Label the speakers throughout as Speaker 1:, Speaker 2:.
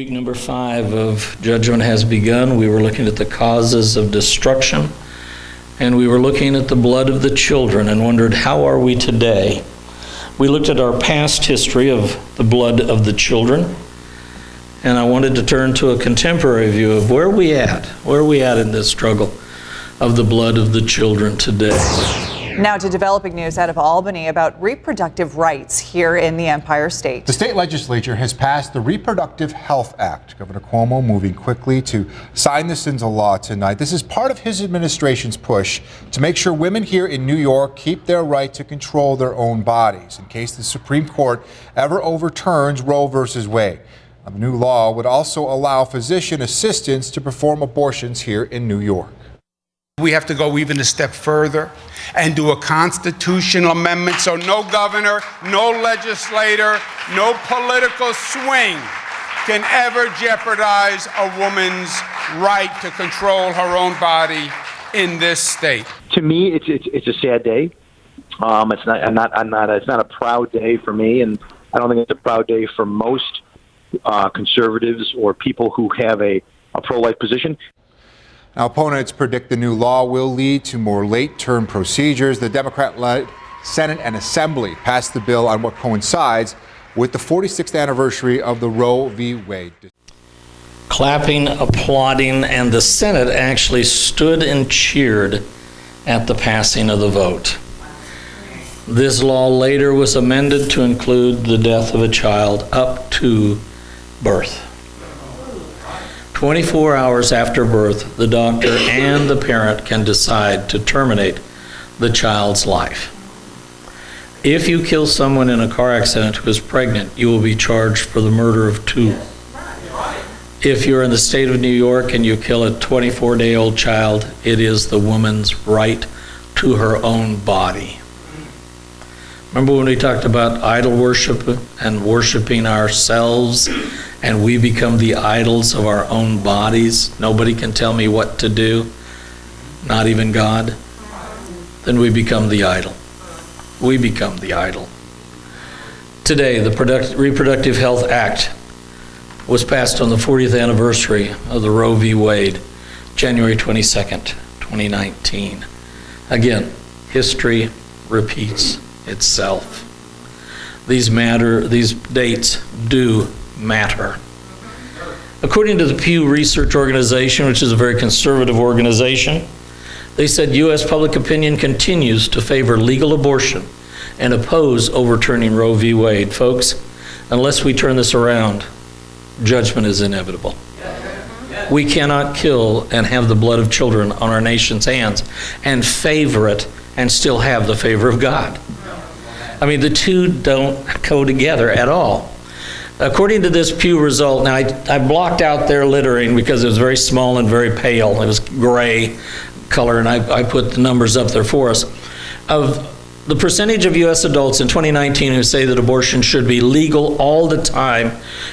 Speaker 1: Week number 5 of Judgment has begun. We were looking at the causes of destruction, and we were looking at the blood of the children and wondered, how are we today? We looked at our past history of the blood of the children, and I wanted to turn to a contemporary view of where are we at? Where are we at in this struggle of the blood of the children today?
Speaker 2: Now to developing news out of Albany about reproductive rights here in the Empire State.
Speaker 3: The state legislature has passed the Reproductive Health Act. Governor Cuomo moving quickly to sign this into law tonight. This is part of his administration's push to make sure women here in New York keep their right to control their own bodies in case the Supreme Court ever overturns Roe v. Wade. The new law would also allow physician assistants to perform abortions here in New York.
Speaker 4: We have to go even a step further and do a constitutional amendment so no governor, no legislator, no political swing can ever jeopardize a woman's right to control her own body in this state.
Speaker 5: To me, it's a sad day. It's not a proud day for me, and I don't think it's a proud day for most conservatives or people who have a pro-life position.
Speaker 3: Now, opponents predict the new law will lead to more late-term procedures. The Democrat-led Senate and Assembly passed the bill on what coincides with the 46th anniversary of the Roe v. Wade.
Speaker 1: Clapping, applauding, and the Senate actually stood and cheered at the passing of the vote. This law later was amended to include the death of a child up to birth. 24 hours after birth, the doctor and the parent can decide to terminate the child's life. If you kill someone in a car accident who is pregnant, you will be charged for the murder of 2. If you're in the state of New York and you kill a 24-day-old child, it is the woman's right to her own body. Remember when we talked about idol worship and worshiping ourselves, and we become the idols of our own bodies? Nobody can tell me what to do, not even God. Then we become the idol. We become the idol. Today, the Reproductive Health Act was passed on the 40th anniversary of the Roe v. Wade, January 22nd, 2019. Again, history repeats itself. These dates do matter. According to the Pew Research Organization, which is a very conservative organization, they said U.S. public opinion continues to favor legal abortion and oppose overturning Roe v. Wade. Folks, unless we turn this around, judgment is inevitable. We cannot kill and have the blood of children on our nation's hands and favor it and still have the favor of God. I mean, the two don't go together at all. According to this Pew result, now I blocked out their littering because it was very small and very pale. It was gray color, and I put the numbers up there for us. Of the percentage of U.S. adults in 2019 who say that abortion should be legal all the time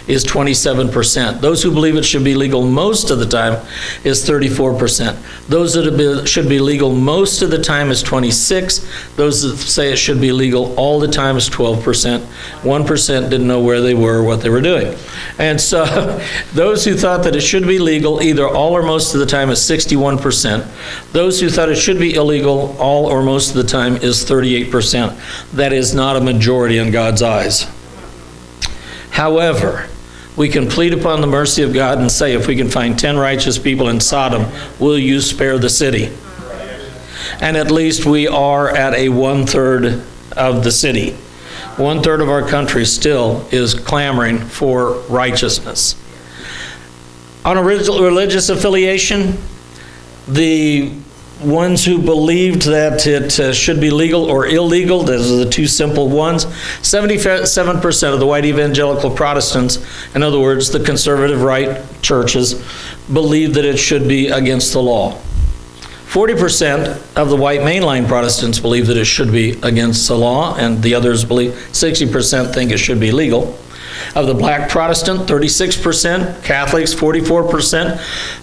Speaker 1: is 27%. Those who believe it should be legal most of the time is 34%. Those that should be legal most of the time is 26%. Those that say it should be legal all the time is 12%. 1% didn't know where they were or what they were doing. And so those who thought that it should be legal either all or most of the time is 61%. Those who thought it should be illegal all or most of the time is 38%. That is not a majority in God's eyes. However, we can plead upon the mercy of God and say, if we can find 10 righteous people in Sodom, will you spare the city? And at least we are at a 1/3 of the city. 1/3 of our country still is clamoring for righteousness. On a religious affiliation, the ones who believed that it should be legal or illegal, those are the two simple ones. 77% of the white evangelical Protestants, in other words, the conservative right churches, believe that it should be against the law. 40% of the white mainline Protestants believe that it should be against the law, and the others believe, 60% think it should be legal. Of the black Protestant, 36%, Catholics, 44%.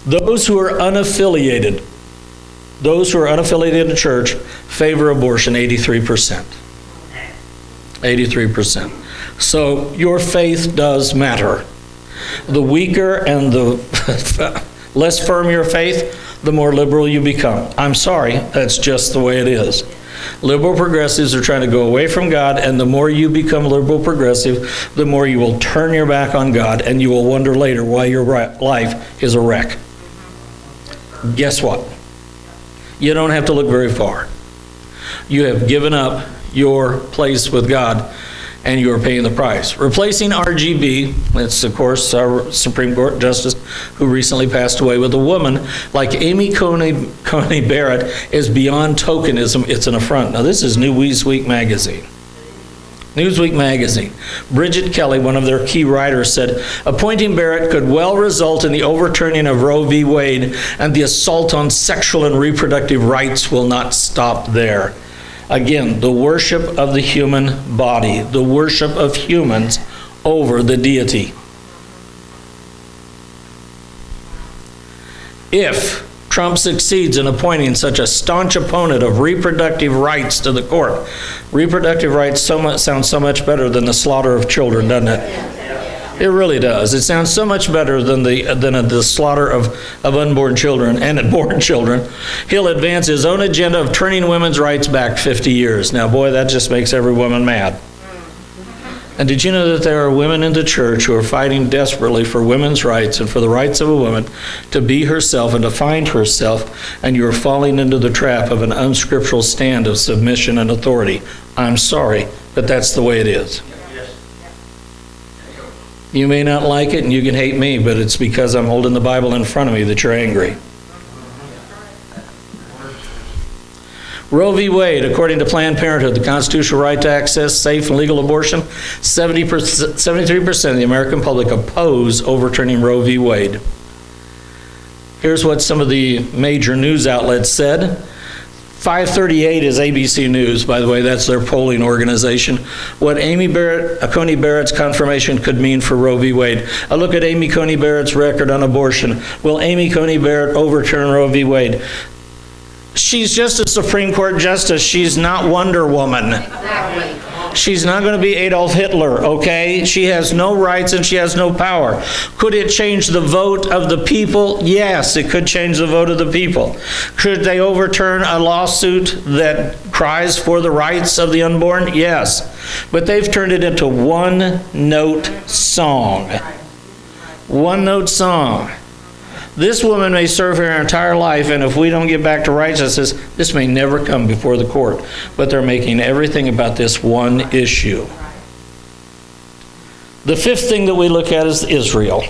Speaker 1: Those who are unaffiliated in church favor abortion, 83%. 83%. So your faith does matter. The weaker and the less firm your faith, the more liberal you become. I'm sorry, that's just the way it is. Liberal progressives are trying to go away from God, and the more you become liberal progressive, the more you will turn your back on God, and you will wonder later why your life is a wreck. Guess what? You don't have to look very far. You have given up your place with God, and you are paying the price. Replacing RGB, that's of course our Supreme Court Justice who recently passed away, with a woman like Amy Coney Barrett is beyond tokenism, it's an affront. Now this is Newsweek magazine. Newsweek magazine. Bridget Kelly, one of their key writers, said, appointing Barrett could well result in the overturning of Roe v. Wade, and the assault on sexual and reproductive rights will not stop there. Again, the worship of the human body, the worship of humans over the deity. If Trump succeeds in appointing such a staunch opponent of reproductive rights to the court, reproductive rights sounds so much better than the slaughter of children, doesn't it? It really does. It sounds so much better than the slaughter of unborn children and born children. He'll advance his own agenda of turning women's rights back 50 years. Now, boy, that just makes every woman mad. And did you know that there are women in the church who are fighting desperately for women's rights and for the rights of a woman to be herself and to find herself, and you're falling into the trap of an unscriptural stand of submission and authority? I'm sorry, but that's the way it is. You may not like it and you can hate me, but it's because I'm holding the Bible in front of me that you're angry. Roe v. Wade, according to Planned Parenthood, the constitutional right to access safe and legal abortion, 73% of the American public oppose overturning Roe v. Wade. Here's what some of the major news outlets said. 538 is ABC News, by the way, that's their polling organization. What Coney Barrett's confirmation could mean for Roe v. Wade. A look at Amy Coney Barrett's record on abortion. Will Amy Coney Barrett overturn Roe v. Wade? She's just a Supreme Court justice. She's not Wonder Woman. Exactly. She's not going to be Adolf Hitler, okay? She has no rights and she has no power. Could it change the vote of the people? Yes, it could change the vote of the people. Could they overturn a lawsuit that cries for the rights of the unborn? Yes. But they've turned it into one-note song. One-note song. This woman may serve her entire life, and if we don't get back to righteousness, this may never come before the court. But they're making everything about this one issue. The fifth thing that we look at is Israel.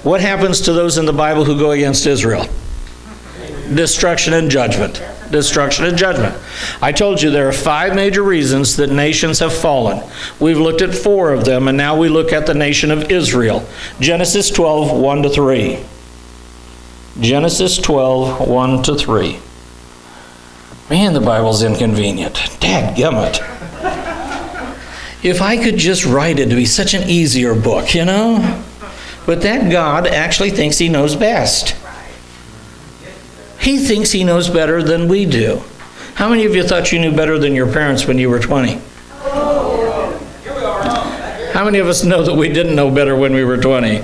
Speaker 1: What happens to those in the Bible who go against Israel? Destruction and judgment. Destruction and judgment. I told you there are 5 major reasons that nations have fallen. We've looked at 4 of them, and now we look at the nation of Israel. Genesis 12, 1-3. Genesis 12, 1-3. Man, the Bible's inconvenient. Dadgummit. If I could just write it, it'd be such an easier book, you know? But that God actually thinks he knows best. He thinks he knows better than we do. How many of you thought you knew better than your parents when you were 20? How many of us know that we didn't know better when we were 20?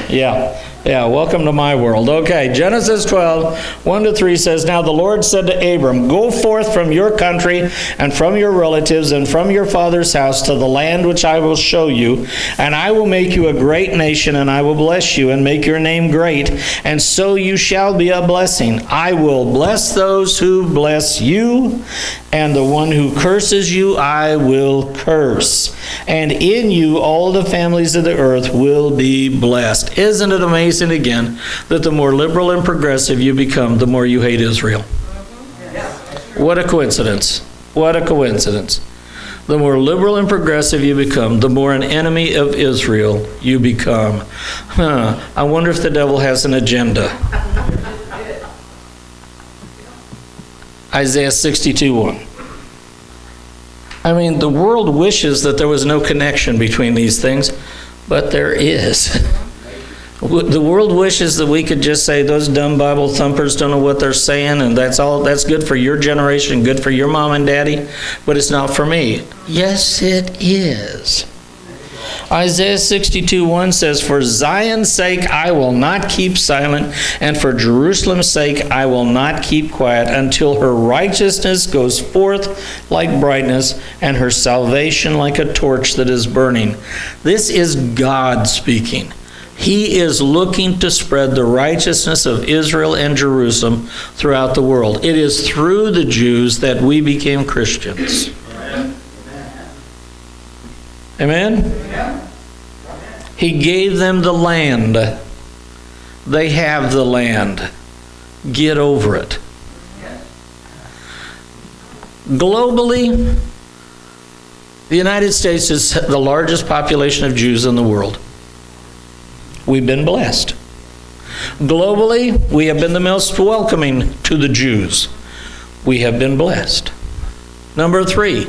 Speaker 1: Yeah, welcome to my world. Okay, Genesis 12, 1-3 says, Now the Lord said to Abram, Go forth from your country and from your relatives and from your father's house to the land which I will show you, and I will make you a great nation, and I will bless you and make your name great, and so you shall be a blessing. I will bless those who bless you, and the one who curses you I will curse. And in you all the families of the earth will be blessed. Isn't it amazing again that the more liberal and progressive you become, the more you hate Israel? What a coincidence. What a coincidence. The more liberal and progressive you become, the more an enemy of Israel you become. I wonder if the devil has an agenda. Isaiah 62:1. I mean, the world wishes that there was no connection between these things, but there is. The world wishes that we could just say those dumb Bible thumpers don't know what they're saying, and that's good for your generation, good for your mom and daddy, but it's not for me. Yes, it is. Isaiah 62:1 says, "For Zion's sake I will not keep silent, and for Jerusalem's sake I will not keep quiet, until her righteousness goes forth like brightness, and her salvation like a torch that is burning." This is God speaking. He is looking to spread the righteousness of Israel and Jerusalem throughout the world. It is through the Jews that we became Christians. Amen? He gave them the land. They have the land. Get over it. Globally, the United States is the largest population of Jews in the world. We've been blessed. Globally, we have been the most welcoming to the Jews. We have been blessed. Number 3,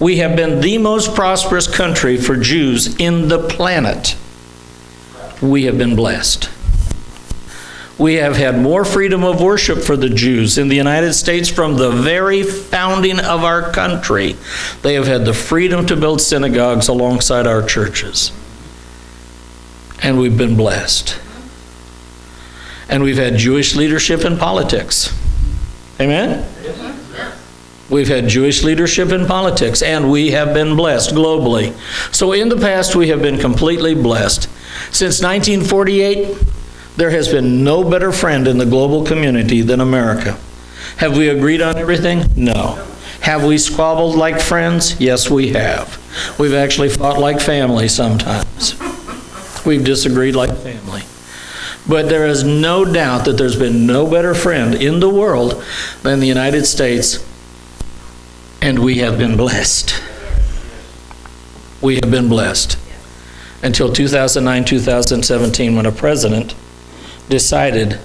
Speaker 1: we have been the most prosperous country for Jews in the planet. We have been blessed. We have had more freedom of worship for the Jews in the United States from the very founding of our country. They have had the freedom to build synagogues alongside our churches. And we've been blessed. And we've had Jewish leadership in politics. Amen? We've had Jewish leadership in politics, and we have been blessed globally. So in the past, we have been completely blessed. Since 1948, there has been no better friend in the global community than America. Have we agreed on everything? No. Have we squabbled like friends? Yes, we have. We've actually fought like family sometimes. We've disagreed like family. But there is no doubt that there's been no better friend in the world than the United States, and we have been blessed. We have been blessed. Until 2009, 2017, when a president decided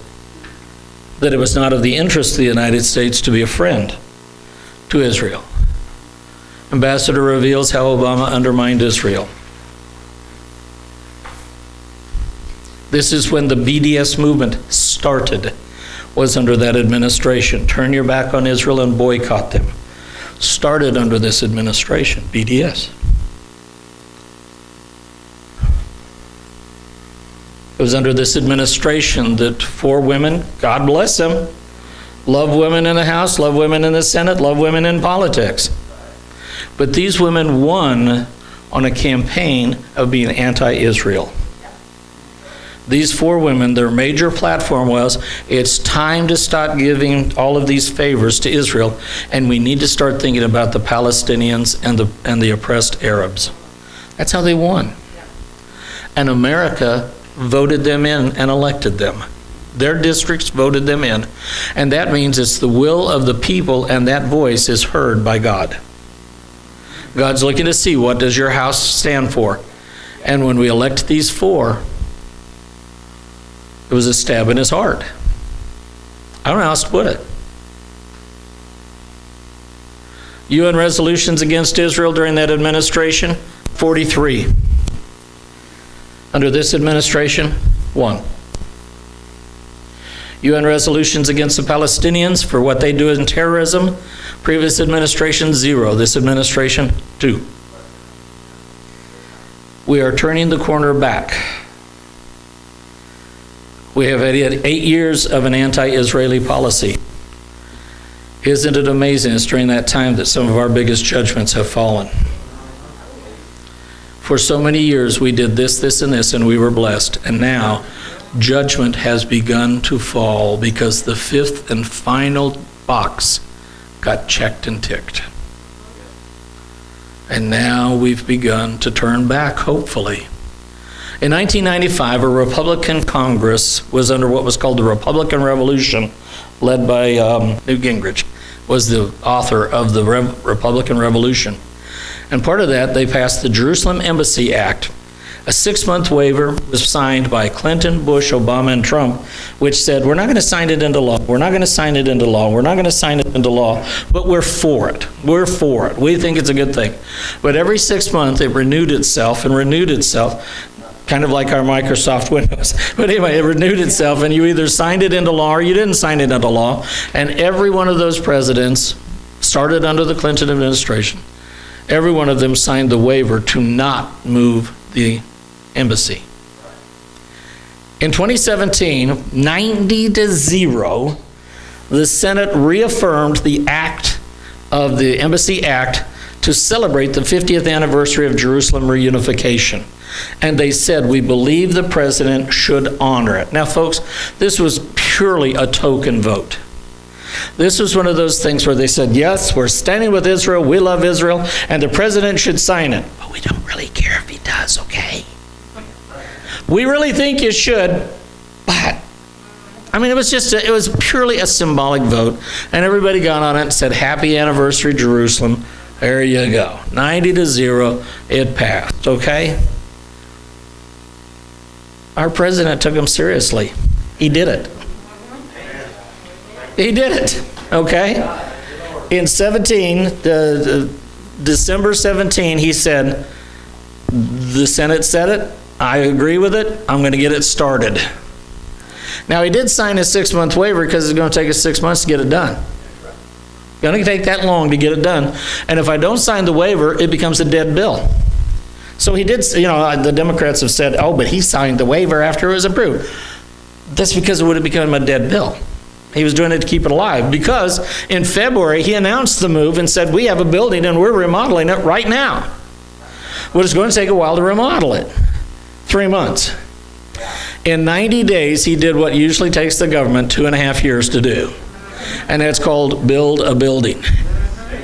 Speaker 1: that it was not of the interest of the United States to be a friend to Israel. Ambassador reveals how Obama undermined Israel. This is when the BDS movement started, was under that administration. Turn your back on Israel and boycott them. Started under this administration, BDS. It was under this administration that 4 women, God bless them, love women in the House, love women in the Senate, love women in politics. But these women won on a campaign of being anti-Israel. These 4 women, their major platform was, it's time to stop giving all of these favors to Israel, and we need to start thinking about the Palestinians and the oppressed Arabs. That's how they won. And America voted them in and elected them. Their districts voted them in. And that means it's the will of the people, and that voice is heard by God. God's looking to see, what does your house stand for? And when we elect these 4, it was a stab in his heart. I don't know how else to put it. UN resolutions against Israel during that administration, 43. Under this administration, 1. UN resolutions against the Palestinians for what they do in terrorism, previous administration, 0. This administration, 2. We are turning the corner back. We have had 8 years of an anti-Israeli policy. Isn't it amazing? It's during that time that some of our biggest judgments have fallen. For so many years, we did this, and this, and we were blessed. And now, judgment has begun to fall because the 5th and final box got checked and ticked. And now we've begun to turn back, hopefully. In 1995, a Republican Congress was under what was called the Republican Revolution, led by Newt Gingrich, was the author of the Republican Revolution. And part of that, they passed the Jerusalem Embassy Act. A 6-month waiver was signed by Clinton, Bush, Obama, and Trump, which said, we're not going to sign it into law, we're not going to sign it into law, we're not going to sign it into law, but we're for it. We're for it. We think it's a good thing. But every 6 months, it renewed itself and renewed itself, kind of like our Microsoft Windows. But anyway, it renewed itself, and you either signed it into law or you didn't sign it into law. And every one of those presidents started under the Clinton administration. Every one of them signed the waiver to not move the embassy. In 2017, 90-0, the Senate reaffirmed the Embassy Act to celebrate the 50th anniversary of Jerusalem reunification. And they said, we believe the president should honor it. Now, folks, this was purely a token vote. This was one of those things where they said, yes, we're standing with Israel, we love Israel, and the president should sign it. But we don't really care if he does, okay? We really think you should, but, I mean, it was purely a symbolic vote, and everybody got on it and said, happy anniversary, Jerusalem. There you go. 90-0, it passed, okay? Our president took him seriously. He did it. He did it, okay? In December 17, he said, the Senate said it, I agree with it, I'm going to get it started. Now, he did sign a 6-month waiver because it's going to take us 6 months to get it done. Going to take that long to get it done. And if I don't sign the waiver, it becomes a dead bill. So he did, the Democrats have said, oh, but he signed the waiver after it was approved. That's because it would have become a dead bill. He was doing it to keep it alive because in February, he announced the move and said, we have a building and we're remodeling it right now. Well, it's going to take a while to remodel it. 3 months. In 90 days, he did what usually takes the government 2.5 years to do. And that's called build a building.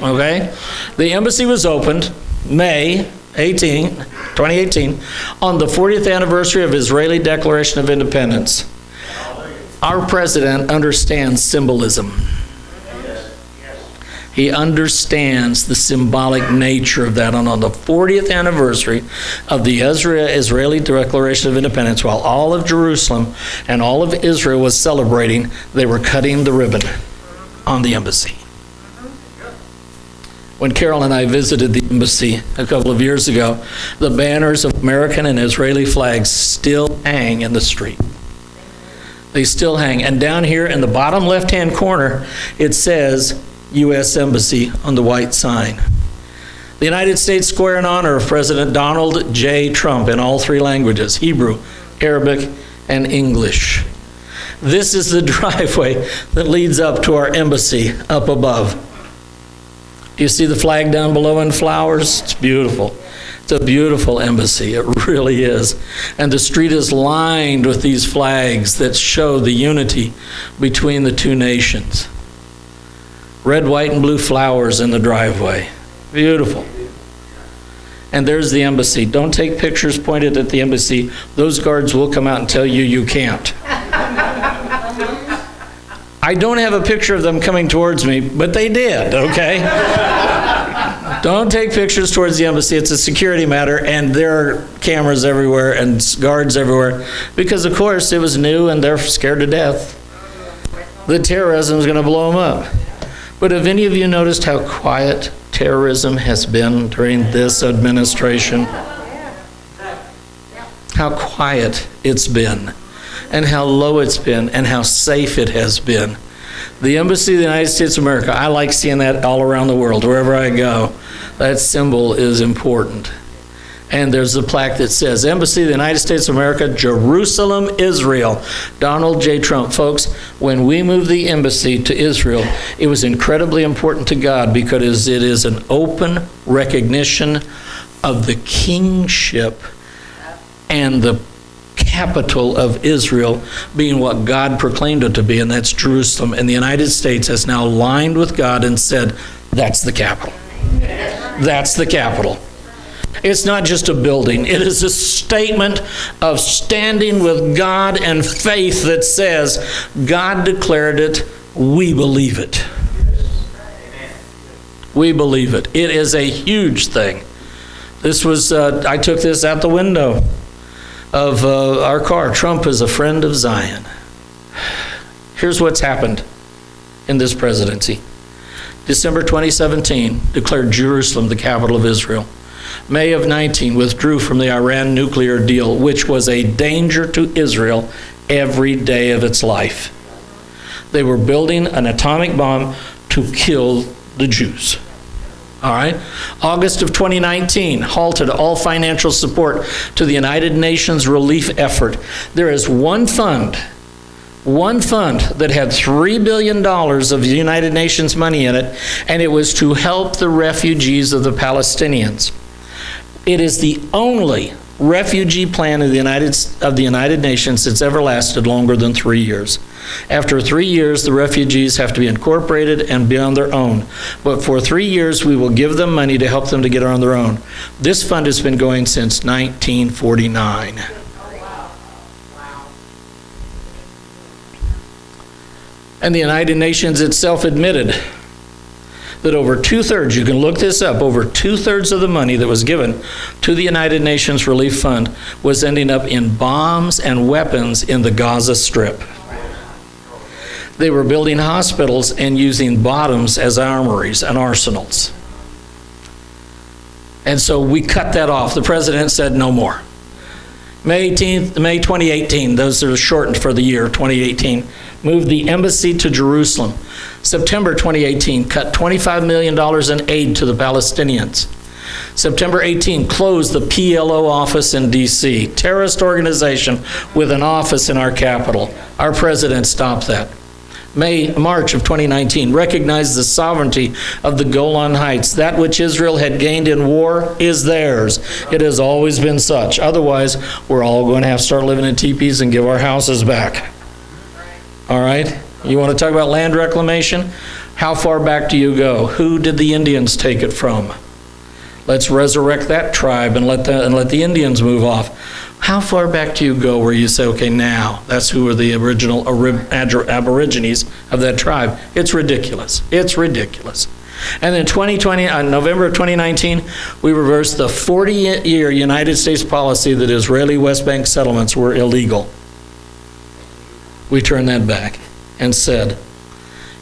Speaker 1: Okay? The embassy was opened May 18, 2018, on the 40th anniversary of Israeli Declaration of Independence. Our president understands symbolism. He understands the symbolic nature of that. And on the 40th anniversary of the Israeli Declaration of Independence, while all of Jerusalem and all of Israel was celebrating, they were cutting the ribbon on the embassy. When Carol and I visited the embassy a couple of years ago, the banners of American and Israeli flags still hang in the street. They still hang. And down here in the bottom left-hand corner, it says U.S. Embassy on the white sign. The United States Square in honor of President Donald J. Trump in all 3 languages, Hebrew, Arabic, and English. This is the driveway that leads up to our embassy up above. Do you see the flag down below in flowers? It's beautiful. It's a beautiful embassy. It really is. And the street is lined with these flags that show the unity between the 2 nations. Red, white, and blue flowers in the driveway. Beautiful. And there's the embassy. Don't take pictures pointed at the embassy. Those guards will come out and tell you you can't. I don't have a picture of them coming towards me, but they did, okay? Don't take pictures towards the embassy. It's a security matter, and there are cameras everywhere and guards everywhere because, of course, it was new and they're scared to death. The terrorism is going to blow them up. But have any of you noticed how quiet terrorism has been during this administration? How quiet it's been, and how low it's been, and how safe it has been. The Embassy of the United States of America, I like seeing that all around the world, wherever I go. That symbol is important. And there's a plaque that says, Embassy of the United States of America, Jerusalem, Israel. Donald J. Trump. Folks, when we moved the embassy to Israel, it was incredibly important to God because it is an open recognition of the kingship and the capital of Israel being what God proclaimed it to be, and that's Jerusalem. And the United States has now aligned with God and said, that's the capital. That's the capital. It's not just a building. It is a statement of standing with God and faith that says, God declared it, we believe it. We believe it. It is a huge thing. This was, I took this out the window of our car. Trump is a friend of Zion. Here's what's happened in this presidency. December 2017 declared Jerusalem the capital of Israel. May of 19 withdrew from the Iran nuclear deal, which was a danger to Israel every day of its life. They were building an atomic bomb to kill the Jews. All right. August of 2019, halted all financial support to the United Nations relief effort. There is one fund that had $3 billion of the United Nations money in it, and it was to help the refugees of the Palestinians. It is the only refugee plan of the United Nations that's ever lasted longer than 3 years. After 3 years, the refugees have to be incorporated and be on their own. But for 3 years, we will give them money to help them to get on their own. This fund has been going since 1949. And the United Nations itself admitted that over 2/3, you can look this up, over 2/3 of the money that was given to the United Nations Relief Fund was ending up in bombs and weapons in the Gaza Strip. They were building hospitals and using bottoms as armories and arsenals. And so we cut that off. The president said no more. May 2018, those are shortened for the year 2018, moved the embassy to Jerusalem. September 2018, cut $25 million in aid to the Palestinians. September 18, closed the PLO office in D.C., terrorist organization with an office in our capital. Our president stopped that. March of 2019, recognized the sovereignty of the Golan Heights. That which Israel had gained in war is theirs. It has always been such. Otherwise, we're all going to have to start living in teepees and give our houses back. All right? You want to talk about land reclamation? How far back do you go? Who did the Indians take it from? Let's resurrect that tribe and let the Indians move off. How far back do you go where you say, okay, now that's who are the original aborigines of that tribe? It's ridiculous. It's ridiculous. And in 2020, on November of 2019, we reversed the 40-year United States policy that Israeli West Bank settlements were illegal. We turned that back and said,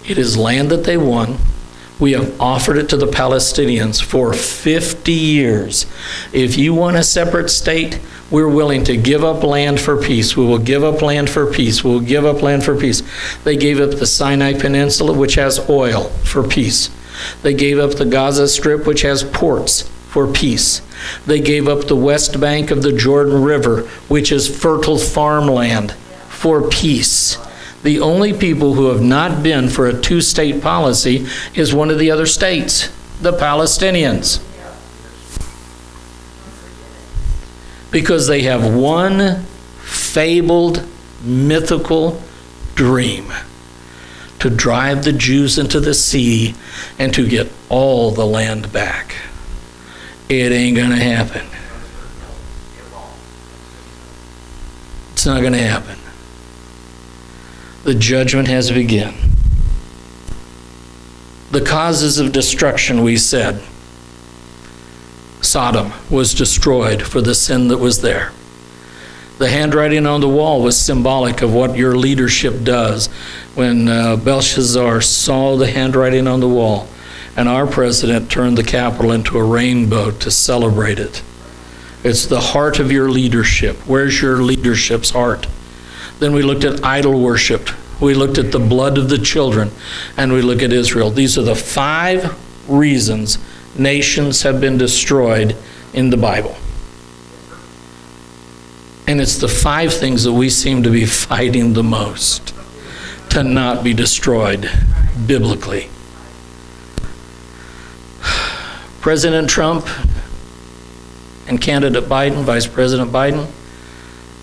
Speaker 1: it is land that they won. We have offered it to the Palestinians for 50 years. If you want a separate state, we're willing to give up land for peace. We will give up land for peace. We will give up land for peace. They gave up the Sinai Peninsula, which has oil, for peace. They gave up the Gaza Strip, which has ports, for peace. They gave up the West Bank of the Jordan River, which is fertile farmland, for peace. The only people who have not been for a two-state policy is one of the other states, the Palestinians. Because they have one fabled, mythical dream: to drive the Jews into the sea and to get all the land back. It ain't gonna happen. It's not gonna happen. The judgment has begun. The causes of destruction, we said. Sodom was destroyed for the sin that was there. The handwriting on the wall was symbolic of what your leadership does. When Belshazzar saw the handwriting on the wall, and our president turned the Capitol into a rainbow to celebrate it. It's the heart of your leadership. Where's your leadership's heart? Then we looked at idol worship. We looked at the blood of the children, and we look at Israel. These are the 5 reasons nations have been destroyed in the Bible. And it's the 5 things that we seem to be fighting the most to not be destroyed biblically. President Trump and candidate Biden, Vice President Biden,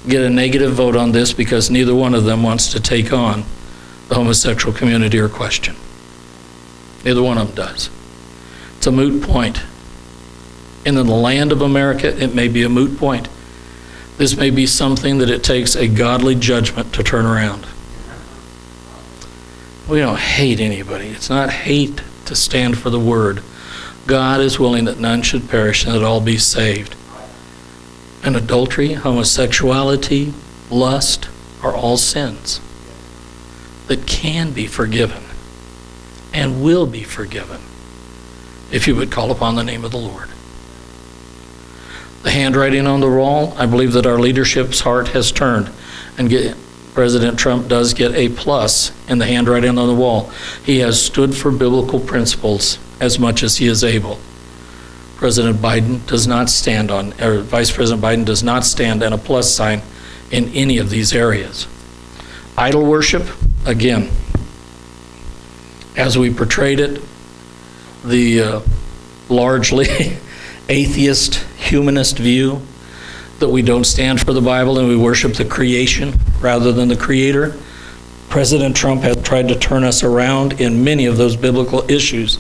Speaker 1: get a negative vote on this because neither one of them wants to take on the homosexual community or question. Neither one of them does. It's a moot point. And in the land of America, it may be a moot point. This may be something that it takes a godly judgment to turn around. We don't hate anybody. It's not hate to stand for the word. God is willing that none should perish and that all be saved. And adultery, homosexuality, lust are all sins that can be forgiven and will be forgiven if you would call upon the name of the Lord. The handwriting on the wall, I believe that our leadership's heart has turned, and President Trump does get a plus in the handwriting on the wall. He has stood for biblical principles as much as he is able. President Biden does not stand on, or Vice President Biden does not stand on a plus sign in any of these areas. Idol worship, again, as we portrayed it, the largely atheist, humanist view that we don't stand for the Bible and we worship the creation rather than the Creator. President Trump has tried to turn us around in many of those biblical issues.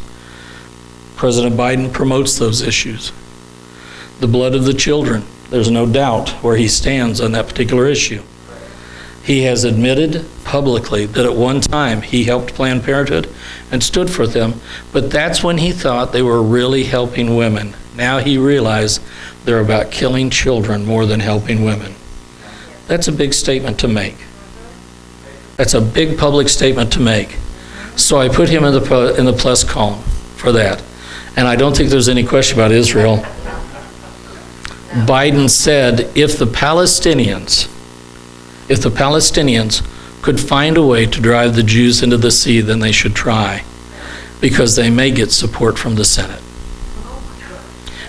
Speaker 1: President Biden promotes those issues. The blood of the children, there's no doubt where he stands on that particular issue. He has admitted publicly that at one time he helped Planned Parenthood and stood for them, but that's when he thought they were really helping women. Now he realized they're about killing children more than helping women. That's a big statement to make. That's a big public statement to make. So I put him in the plus column for that. And I don't think there's any question about Israel. Biden said if the Palestinians could find a way to drive the Jews into the sea, then they should try, because they may get support from the Senate.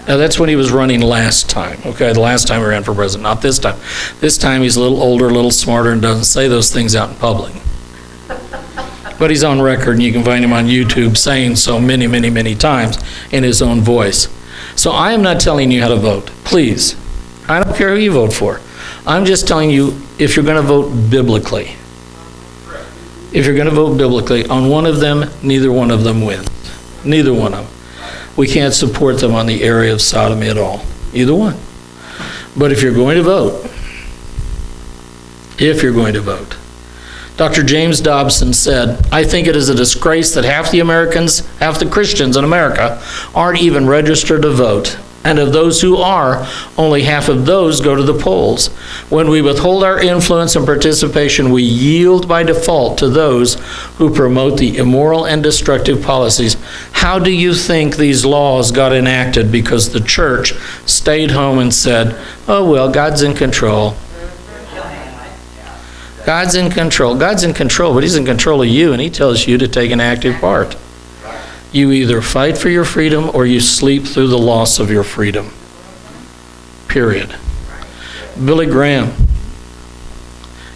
Speaker 1: Now that's when he was running last time, okay? The last time he ran for president, not this time. This time he's a little older, a little smarter, and doesn't say those things out in public. But he's on record, and you can find him on YouTube saying so many, many, many times in his own voice. So I am not telling you how to vote, please. I don't care who you vote for. I'm just telling you, if you're going to vote biblically, on one of them, neither one of them wins. Neither one of them. We can't support them on the area of sodomy at all. Either one. But if you're going to vote, Dr. James Dobson said, I think it is a disgrace that half the Christians in America aren't even registered to vote. And of those who are, only half of those go to the polls. When we withhold our influence and participation, we yield by default to those who promote the immoral and destructive policies. How do you think these laws got enacted? Because the church stayed home and said, oh, well, God's in control. God's in control, but he's in control of you, and he tells you to take an active part. You either fight for your freedom or you sleep through the loss of your freedom. Period. Billy Graham.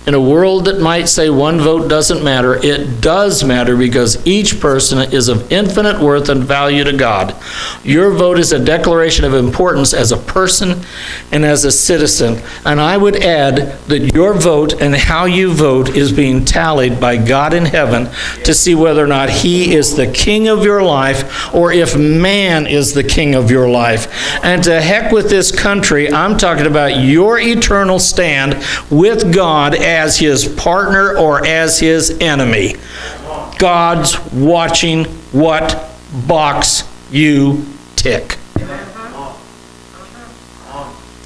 Speaker 1: In a world that might say one vote doesn't matter, it does matter because each person is of infinite worth and value to God. Your vote is a declaration of importance as a person and as a citizen. And I would add that your vote and how you vote is being tallied by God in heaven to see whether or not he is the king of your life or if man is the king of your life. And to heck with this country, I'm talking about your eternal stand with God as his partner or as his enemy. God's watching what box you tick.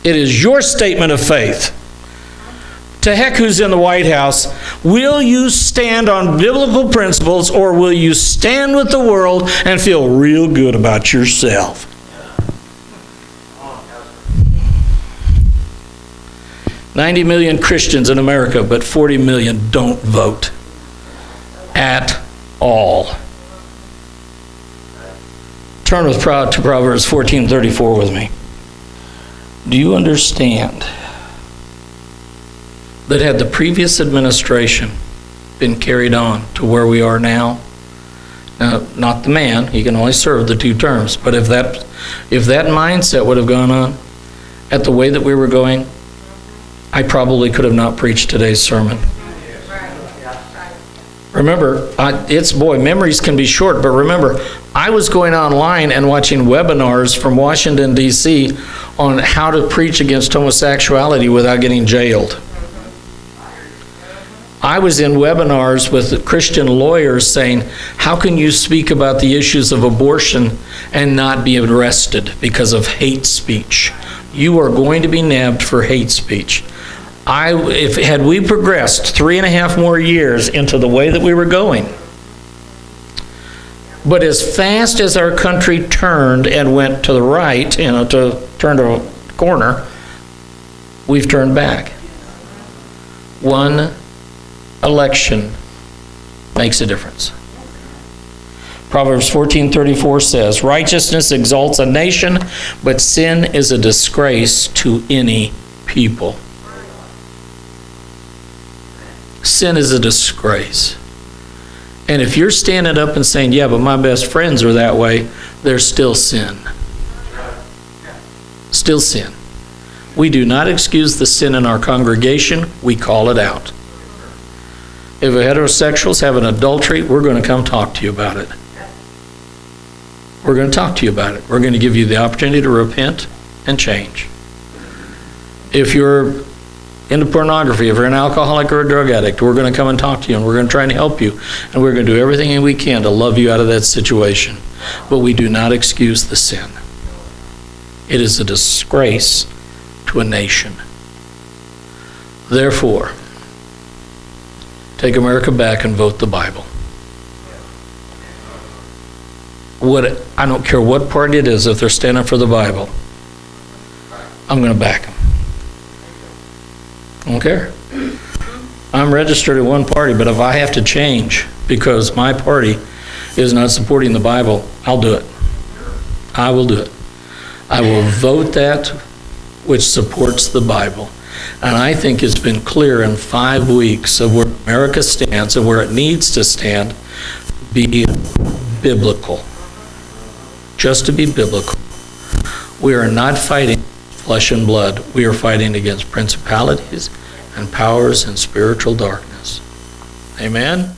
Speaker 1: It is your statement of faith. To heck who's in the White House, will you stand on biblical principles or will you stand with the world and feel real good about yourself? 90 million Christians in America, but 40 million don't vote at all. Turn to Proverbs 14:34 with me. Do you understand that had the previous administration been carried on to where we are now, not the man, he can only serve the 2 terms, but if that mindset would have gone on at the way that we were going, I probably could have not preached today's sermon. Remember, memories can be short, but remember, I was going online and watching webinars from Washington, D.C. on how to preach against homosexuality without getting jailed. I was in webinars with Christian lawyers saying, how can you speak about the issues of abortion and not be arrested because of hate speech? You are going to be nabbed for hate speech. Had we progressed 3.5 more years into the way that we were going, but as fast as our country turned and went to the right, to turn to a corner, we've turned back. One election makes a difference. Proverbs 14:34 says, righteousness exalts a nation, but sin is a disgrace to any people. Sin is a disgrace. And if you're standing up and saying, yeah, but my best friends are that way, there's still sin. Still sin. We do not excuse the sin in our congregation, we call it out. If heterosexuals have an adultery, we're going to come talk to you about it. We're going to talk to you about it. We're going to give you the opportunity to repent and change. If you're into pornography, if you're an alcoholic or a drug addict, we're going to come and talk to you, and we're going to try and help you, and we're going to do everything we can to love you out of that situation. But we do not excuse the sin. It is a disgrace to a nation. Therefore, take America back and vote the Bible. I don't care what party it is, if they're standing for the Bible, I'm going to back them. I don't care. I'm registered at one party, but if I have to change because my party is not supporting the Bible, I'll do it. I will do it. I will vote that which supports the Bible. And I think it's been clear in 5 weeks of where America stands and where it needs to stand, be biblical. Just to be biblical. We are not fighting flesh and blood. We are fighting against principalities and powers and spiritual darkness. Amen?